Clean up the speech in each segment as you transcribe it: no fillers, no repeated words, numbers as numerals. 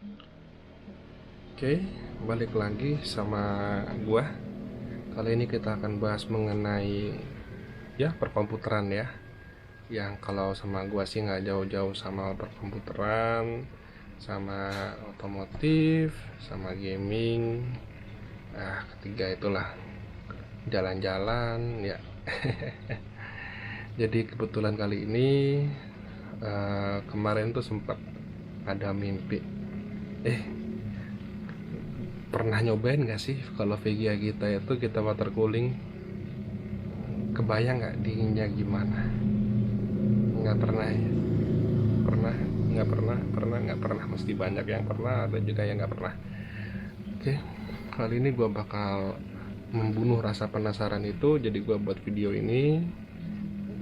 Oke, balik lagi sama gua. Kali ini kita akan bahas mengenai ya perkomputeran ya. Yang kalau sama gua sih nggak jauh-jauh sama perkomputeran, sama otomotif, sama gaming. Ketiga itulah jalan-jalan ya. Jadi kebetulan kali ini kemarin tuh sempat ada mimpi. Eh, Pernah nyobain gak sih kalau VGA kita itu kita water cooling? Kebayang nggak dinginnya gimana? Nggak pernah ya? Pernah? Nggak pernah? Pernah? Nggak pernah? Mesti banyak yang pernah, ada juga yang nggak pernah. Oke, kali ini gue bakal membunuh rasa penasaran itu, jadi gue buat video ini.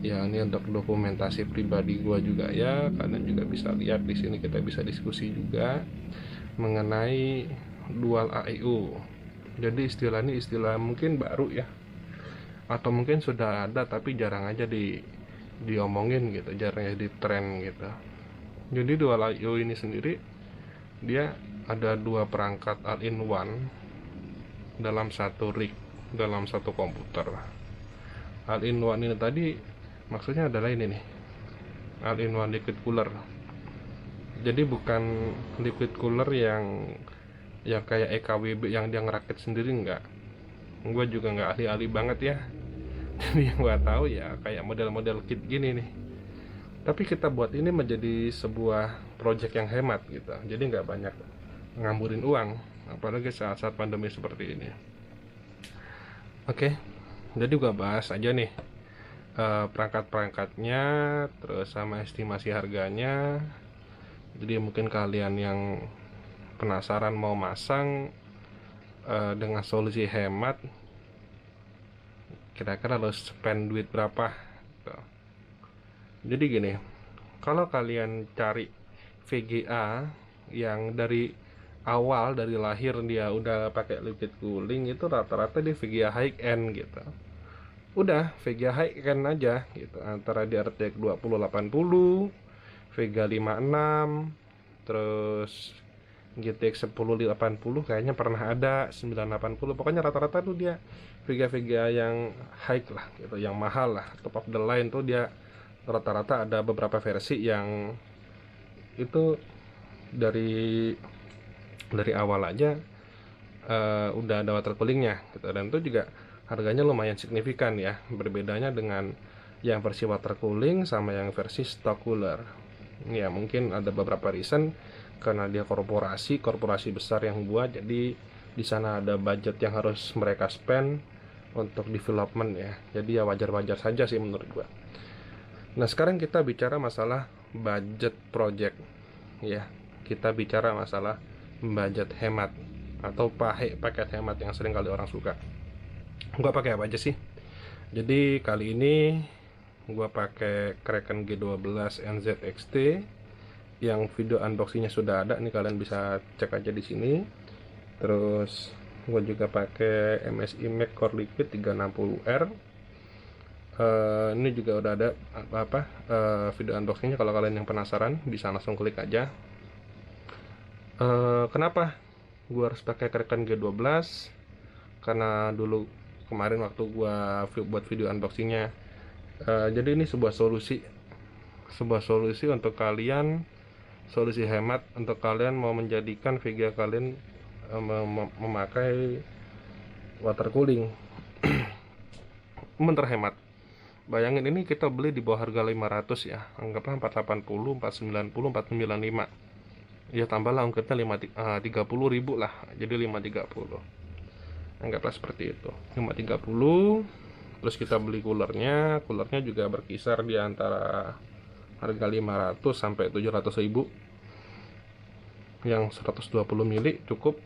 Ya, ini untuk dokumentasi pribadi gue juga ya. Kalian juga bisa lihat di sini, kita bisa diskusi juga mengenai dual AEU. Jadi istilah ini istilah mungkin baru ya, atau mungkin sudah ada tapi jarang aja diomongin gitu, jarang ya di tren gitu. Jadi dual I/O ini sendiri dia ada dua perangkat all-in-one dalam satu rig, dalam satu komputer. All-in-one ini tadi maksudnya adalah ini nih, all-in-one liquid cooler. Jadi bukan liquid cooler yang kayak EKWB yang dia ngerakit sendiri, enggak. Gue juga nggak ahli-ahli banget ya. Jadi yang gue tahu ya kayak model-model kit gini nih. Tapi kita buat ini menjadi sebuah project yang hemat gitu. Jadi nggak banyak ngamburin uang, apalagi saat-saat pandemi seperti ini. Oke, jadi gua bahas aja nih perangkat-perangkatnya, terus sama estimasi harganya. Jadi mungkin kalian yang penasaran mau masang dengan solusi hemat, kira-kira harus spend duit berapa? Gitu. Jadi gini, kalau kalian cari VGA yang dari awal dari lahir dia udah pakai liquid cooling, itu rata-rata di VGA high end gitu. Udah VGA high end aja gitu, antara di RTX 2080, VGA 56, terus GTX 1080 kayaknya pernah ada 980. Pokoknya rata-rata tuh dia VGA-VGA yang high lah gitu, yang mahal lah, top of the line tuh dia rata-rata ada beberapa versi yang itu dari awal aja udah ada water coolingnya gitu, dan itu juga harganya lumayan signifikan ya, berbedanya dengan yang versi water cooling sama yang versi stock cooler. Ya mungkin ada beberapa reason, karena dia korporasi besar yang buat, jadi di sana ada budget yang harus mereka spend untuk development ya, jadi ya wajar-wajar saja sih menurut gua. Nah, sekarang kita bicara masalah budget project ya. Kita bicara masalah budget hemat atau paket hemat yang sering kali orang suka. Gua pakai apa aja sih? Jadi kali ini gua pakai Kraken G12 NZXT yang video unboxingnya sudah ada nih, kalian bisa cek aja di sini. Terus gua juga pakai MSI Max Core Liquid 360R. Ini juga udah ada video unboxingnya, kalau kalian yang penasaran bisa langsung klik aja. Kenapa gue harus pakai Kraken G12? Karena dulu kemarin waktu gue buat video unboxingnya, jadi ini sebuah solusi untuk kalian, solusi hemat untuk kalian mau menjadikan VGA kalian memakai water cooling terhemat. Bayangin ini kita beli di bawah harga 500 ya, anggaplah 480, 490, 495. Ya tambahlah ongkirnya 30 ribu lah, jadi 530. Anggaplah seperti itu, 530. Terus kita beli coolernya juga berkisar di antara harga 500 sampai 700 ribu. Yang 120 mili cukup.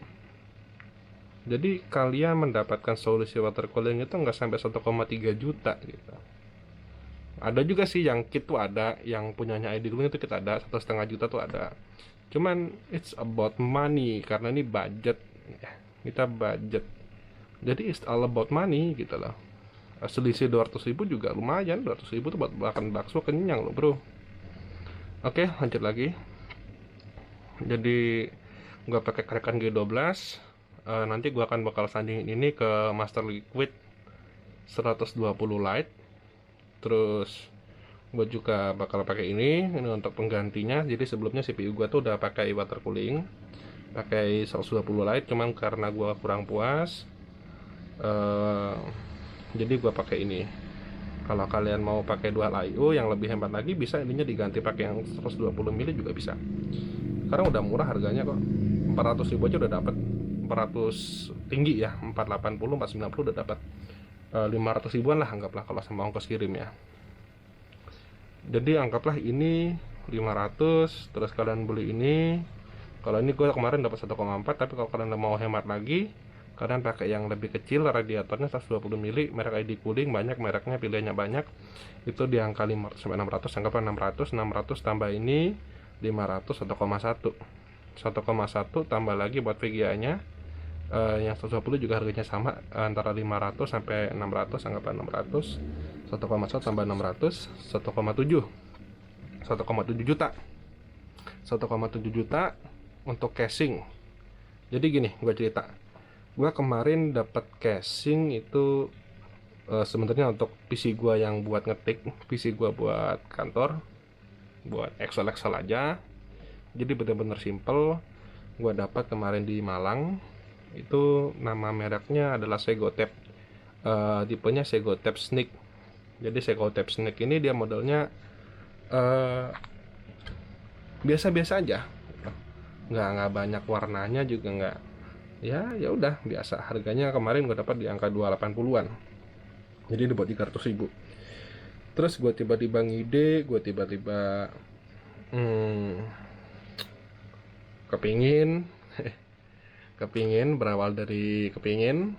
Jadi kalian mendapatkan solusi water cooling itu nggak sampai 1,3 juta gitu. Ada juga sih yang kit tuh ada, yang punyanya ID dulu itu kita ada 1,5 juta tuh ada. Cuman it's about money, karena ini budget ya. Kita budget, jadi it's all about money gitu loh. Selisih 200 ribu juga lumayan. 200 ribu tuh buat makan bakso kenyang loh bro. Oke, lanjut lagi. Jadi Gua pakai Kraken G12. Nanti gua akan bakal sandingin ini ke Master Liquid 120 Lite. Terus gue juga bakal pakai ini untuk penggantinya. Jadi sebelumnya CPU gua tuh udah pakai water cooling, pakai 120 Lite, cuman karena gua kurang puas, jadi gua pakai ini. Kalau kalian mau pakai dual I/O yang lebih hemat lagi, bisa ininya diganti pakai yang 120 mili juga bisa. Sekarang udah murah harganya kok, 400.000 aja udah dapat. 400 tinggi ya, 480 490 udah dapat. 500 ribuan lah anggaplah kalau sama ongkos kirim ya. Jadi anggaplah ini 500, terus kalian beli ini. Kalau ini gue kemarin dapat 1,4, tapi kalau kalian mau hemat lagi, kalian pakai yang lebih kecil, radiatornya 120 mili, merek ID Cooling, banyak mereknya, pilihannya banyak. Itu di angka 500 sampai 600, anggaplah 600 tambah ini 500, 1,1. 1,1 tambah lagi buat VGA-nya. Yang 120 juga harganya sama, antara 500 sampai 600, anggaplah 600. 1,1 tambah 600, 1,7 juta. 1,7 juta untuk casing. Jadi gini, gue cerita. Gue kemarin dapat casing itu sebenarnya untuk PC gue yang buat ngetik, PC gue buat kantor, buat Excel aja. Jadi bener-bener simple. Gue dapat kemarin di Malang. Itu nama mereknya adalah Segotep, tipenya Segotep Snake. Jadi Segotep Snake ini dia modelnya biasa-biasa aja, nggak banyak warnanya juga, nggak, ya udah biasa. Harganya kemarin gue dapat di angka 280-an, jadi dibuat 300.000. Terus gue tiba-tiba ngide, gue tiba-tiba kepingin berawal dari kepingin.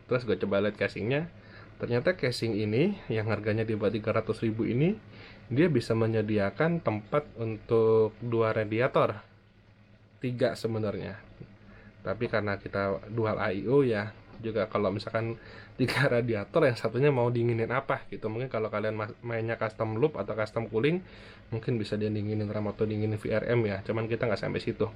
Terus gue coba lihat casingnya, ternyata casing ini yang harganya di bawah 300.000 ini, dia bisa menyediakan tempat untuk 2 radiator, 3 sebenarnya. Tapi karena kita dual I/O ya, juga kalau misalkan 3 radiator, yang satunya mau dinginin apa gitu. Mungkin kalau kalian mainnya custom loop atau custom cooling, mungkin bisa dia dinginin RAM atau dinginin VRM ya. Cuman kita nggak sampai situ,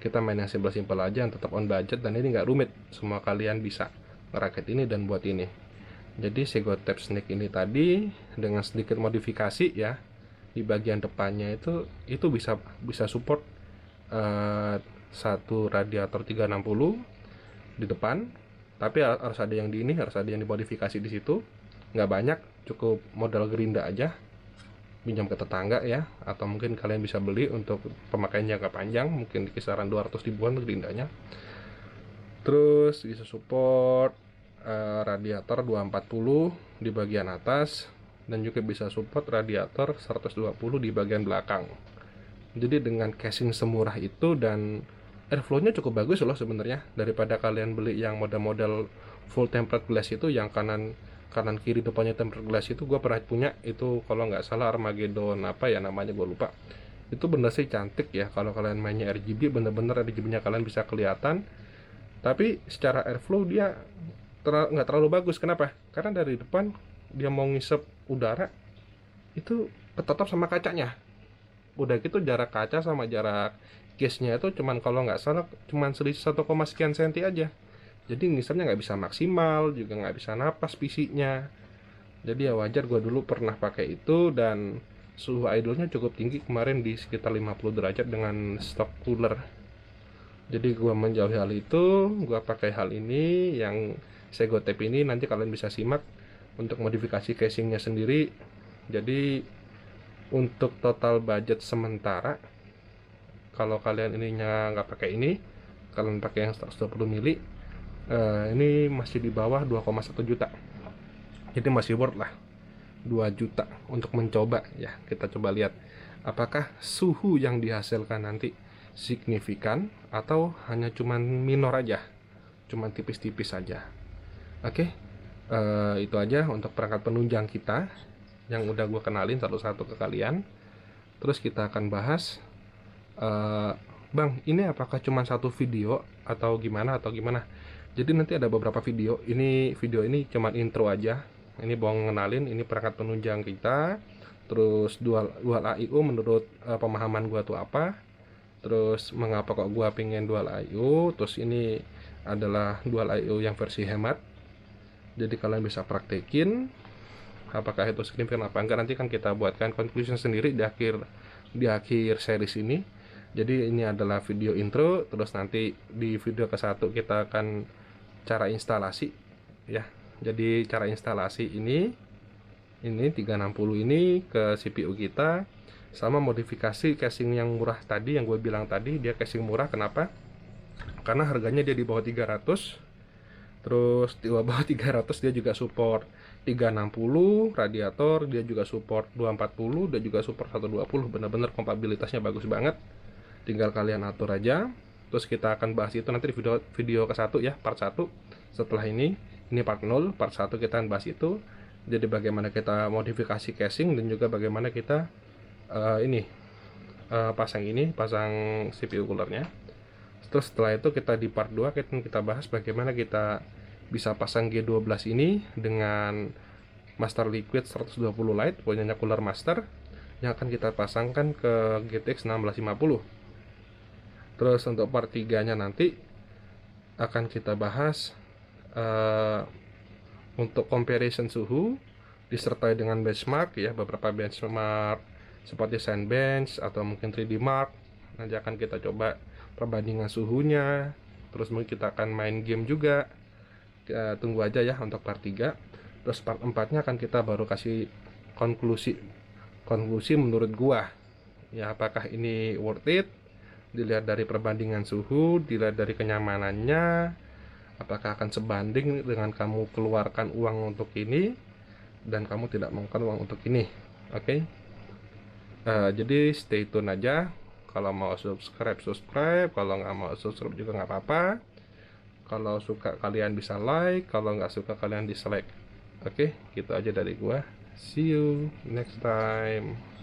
kita main yang simple-simple aja, yang tetap on budget, dan ini nggak rumit. Semua kalian bisa ngerakit ini dan buat ini. Jadi Segotep Snake ini tadi dengan sedikit modifikasi ya, di bagian depannya itu bisa support satu radiator 360 di depan. Tapi harus ada yang harus ada yang dimodifikasi di situ. Nggak banyak, cukup modal gerinda aja, pinjam ke tetangga ya, atau mungkin kalian bisa beli untuk pemakaian jangka panjang, mungkin di kisaran 200 ribuan gerindanya. Terus bisa support radiator 240 di bagian atas, dan juga bisa support radiator 120 di bagian belakang. Jadi dengan casing semurah itu dan airflow-nya cukup bagus loh sebenarnya, daripada kalian beli yang model-model full tempered glass itu, yang kanan kiri depannya tempered glass itu. Gue pernah punya itu, kalau nggak salah Armageddon apa ya namanya, gue lupa. Itu bener sih cantik ya, kalau kalian mainnya RGB, bener-bener RGB-nya kalian bisa kelihatan. Tapi secara airflow dia nggak terlalu bagus. Kenapa? Karena dari depan dia mau ngisep udara itu ketetap sama kacanya. Udah gitu jarak kaca sama jarak case-nya itu cuman, kalau nggak salah cuman selisih 1, sekian senti aja. Jadi ngisepnya nggak bisa maksimal, juga nggak bisa napas PC-nya. Jadi ya wajar, gue dulu pernah pakai itu dan suhu idle-nya cukup tinggi kemarin, di sekitar 50 derajat dengan stock cooler. Jadi gue menjauhi hal itu, gue pakai hal ini yang Segotep ini. Nanti kalian bisa simak untuk modifikasi casingnya sendiri. Jadi untuk total budget sementara, kalau kalian ininya nggak pakai ini, kalian pakai yang 120 mili, ini masih di bawah 2,1 juta. Jadi masih worth lah 2 juta untuk mencoba ya. Kita coba lihat apakah suhu yang dihasilkan nanti signifikan atau hanya cuman minor aja, cuman tipis-tipis saja. Oke, itu aja untuk perangkat penunjang kita yang udah gue kenalin satu-satu ke kalian. Terus kita akan bahas, Bang, ini apakah cuma satu video atau gimana? Jadi nanti ada beberapa video. Video ini cuma intro aja. Ini mau ngenalin ini perangkat penunjang kita. Terus dual I/O menurut pemahaman gua tuh apa. terus mengapa kok gua pengen dual I/O, terus ini adalah dual I/O yang versi hemat. Jadi kalian bisa praktekin apakah itu signifikan apa enggak, nanti kan kita buatkan conclusion sendiri di akhir series ini. Jadi ini adalah video intro, terus nanti di video ke-1 kita akan cara instalasi ya. Jadi cara instalasi ini 360 ini ke CPU kita, sama modifikasi casing yang murah tadi, yang gue bilang tadi dia casing murah. Kenapa? Karena harganya dia di bawah 300. Terus di bawah 300 dia juga support 360 radiator, dia juga support 240, dia juga support 120. Bener-bener kompatibilitasnya bagus banget. Tinggal kalian atur aja. Terus kita akan bahas itu nanti di video ke-1 ya, part 1. Setelah ini part 0, part 1 kita akan bahas itu. Jadi bagaimana kita modifikasi casing dan juga bagaimana kita pasang CPU coolernya. Terus setelah itu kita di part 2 kita bahas bagaimana kita bisa pasang G12 ini dengan Master Liquid 120 Lite, punyanya Cooler Master, yang akan kita pasangkan ke GTX 1650. Terus untuk part 3 nya nanti akan kita bahas untuk comparison suhu disertai dengan benchmark ya, beberapa benchmark seperti Cinebench atau mungkin 3D Mark. Nanti akan kita coba perbandingan suhunya, terus mungkin kita akan main game juga. Tunggu aja ya untuk part 3. Terus part 4 nya akan kita baru kasih konklusi menurut gua ya, apakah ini worth it dilihat dari perbandingan suhu, dilihat dari kenyamanannya, apakah akan sebanding dengan kamu keluarkan uang untuk ini dan kamu tidak mengeluarkan uang untuk ini. Oke. Jadi stay tune aja. Kalau mau subscribe, kalau nggak mau subscribe juga nggak apa-apa. Kalau suka kalian bisa like, kalau nggak suka kalian dislike. Oke, gitu aja dari gua. See you next time.